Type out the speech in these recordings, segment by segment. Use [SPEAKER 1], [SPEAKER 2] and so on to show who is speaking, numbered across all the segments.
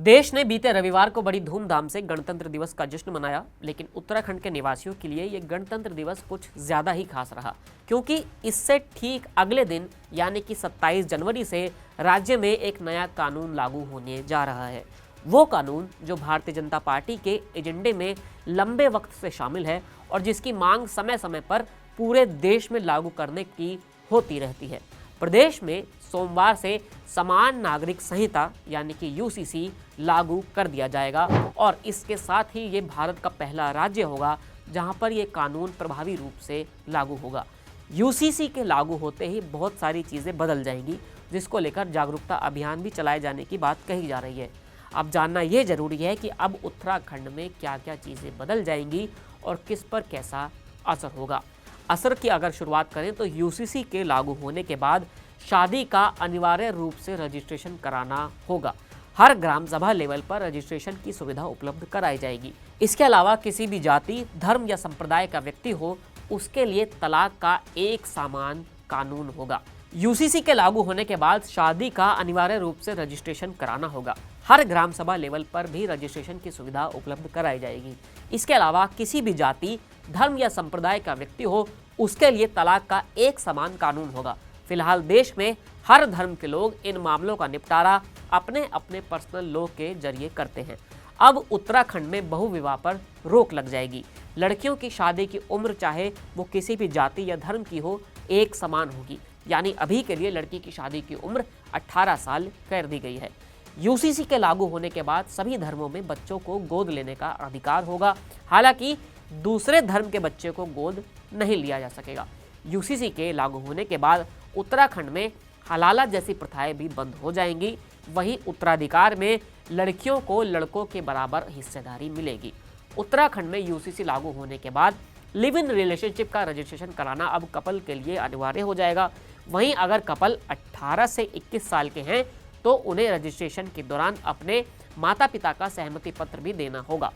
[SPEAKER 1] देश ने बीते रविवार को बड़ी धूमधाम से गणतंत्र दिवस का जश्न मनाया, लेकिन उत्तराखंड के निवासियों के लिए ये गणतंत्र दिवस कुछ ज्यादा ही खास रहा, क्योंकि इससे ठीक अगले दिन यानी कि 27 जनवरी से राज्य में एक नया कानून लागू होने जा रहा है। वो कानून जो भारतीय जनता पार्टी के एजेंडे में लंबे वक्त से शामिल है और जिसकी मांग समय समय पर पूरे देश में लागू करने की होती रहती है। प्रदेश में सोमवार से समान नागरिक संहिता यानी कि यूसीसी लागू कर दिया जाएगा और इसके साथ ही ये भारत का पहला राज्य होगा जहां पर ये कानून प्रभावी रूप से लागू होगा। यूसीसी के लागू होते ही बहुत सारी चीज़ें बदल जाएंगी, जिसको लेकर जागरूकता अभियान भी चलाए जाने की बात कही जा रही है। अब जानना ये जरूरी है कि अब उत्तराखंड में क्या क्या चीज़ें बदल जाएंगी और किस पर कैसा असर होगा। असर की अगर शुरुआत करें तो यूसीसी के लागू होने के बाद शादी का अनिवार्य रूप से रजिस्ट्रेशन कराना होगा। हर ग्राम सभा लेवल पर रजिस्ट्रेशन की सुविधा उपलब्ध कराई जाएगी। इसके अलावा किसी भी जाति, धर्म या संप्रदाय का व्यक्ति हो, उसके लिए तलाक का एक समान कानून होगा। यूसीसी के लागू होने के बाद शादी का अनिवार्य रूप से रजिस्ट्रेशन कराना होगा। हर ग्राम सभा लेवल पर भी रजिस्ट्रेशन की सुविधा उपलब्ध कराई जाएगी। इसके अलावा किसी भी जाति, धर्म या संप्रदाय का व्यक्ति हो, उसके लिए तलाक का एक समान कानून होगा। फिलहाल देश में हर धर्म के लोग इन मामलों का निपटारा अपने अपने पर्सनल लॉ के जरिए करते हैं। अब उत्तराखंड में बहुविवाह पर रोक लग जाएगी। लड़कियों की शादी की उम्र चाहे वो किसी भी जाति या धर्म की हो, एक समान होगी। यानी अभी के लिए लड़की की शादी की उम्र 18 साल कर दी गई है। यूसीसी के लागू होने के बाद सभी धर्मों में बच्चों को गोद लेने का अधिकार होगा। हालांकि दूसरे धर्म के बच्चे को गोद नहीं लिया जा सकेगा। यूसीसी के लागू होने के बाद उत्तराखंड में हलाला जैसी प्रथाएं भी बंद हो जाएंगी। वहीं उत्तराधिकार में लड़कियों को लड़कों के बराबर हिस्सेदारी मिलेगी। उत्तराखंड में यूसीसी लागू होने के बाद लिव इन रिलेशनशिप का रजिस्ट्रेशन कराना अब कपल के लिए अनिवार्य हो जाएगा। वहीं अगर कपल 18 से 21 साल के हैं तो उन्हें रजिस्ट्रेशन के दौरान अपने माता पिता का सहमति पत्र भी देना होगा।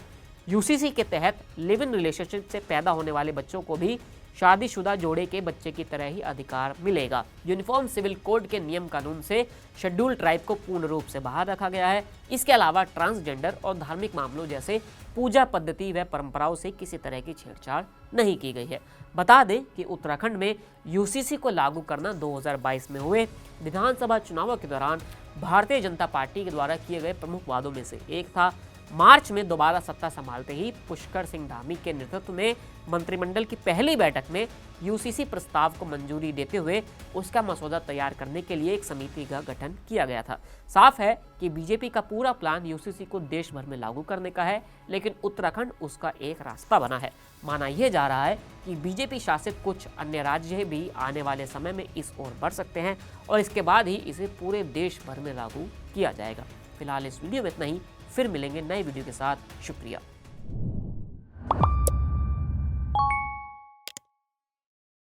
[SPEAKER 1] यूसीसी के तहत लिव इन रिलेशनशिप से पैदा होने वाले बच्चों को भी शादीशुदा जोड़े के बच्चे की तरह ही अधिकार मिलेगा। यूनिफॉर्म सिविल कोड के नियम कानून से शेड्यूल ट्राइब को पूर्ण रूप से बाहर रखा गया है। इसके अलावा ट्रांसजेंडर और धार्मिक मामलों जैसे पूजा पद्धति व परंपराओं से किसी तरह की छेड़छाड़ नहीं की गई है। बता दें कि उत्तराखंड में यूसीसी को लागू करना 2022 में हुए विधानसभा चुनावों के दौरान भारतीय जनता पार्टी के द्वारा किए गए प्रमुख वादों में से एक था। मार्च में दोबारा सत्ता संभालते ही पुष्कर सिंह धामी के नेतृत्व में मंत्रिमंडल की पहली बैठक में यूसीसी प्रस्ताव को मंजूरी देते हुए उसका मसौदा तैयार करने के लिए एक समिति का गठन किया गया था। साफ है कि बीजेपी का पूरा प्लान यूसीसी को देश भर में लागू करने का है, लेकिन उत्तराखंड उसका एक रास्ता बना है। माना यह जा रहा है कि बीजेपी शासित कुछ अन्य राज्य भी आने वाले समय में इस ओर बढ़ सकते हैं और इसके बाद ही इसे पूरे देश भर में लागू किया जाएगा। फिलहाल इस वीडियो में इतना ही। फिर मिलेंगे नए वीडियो के साथ। शुक्रिया।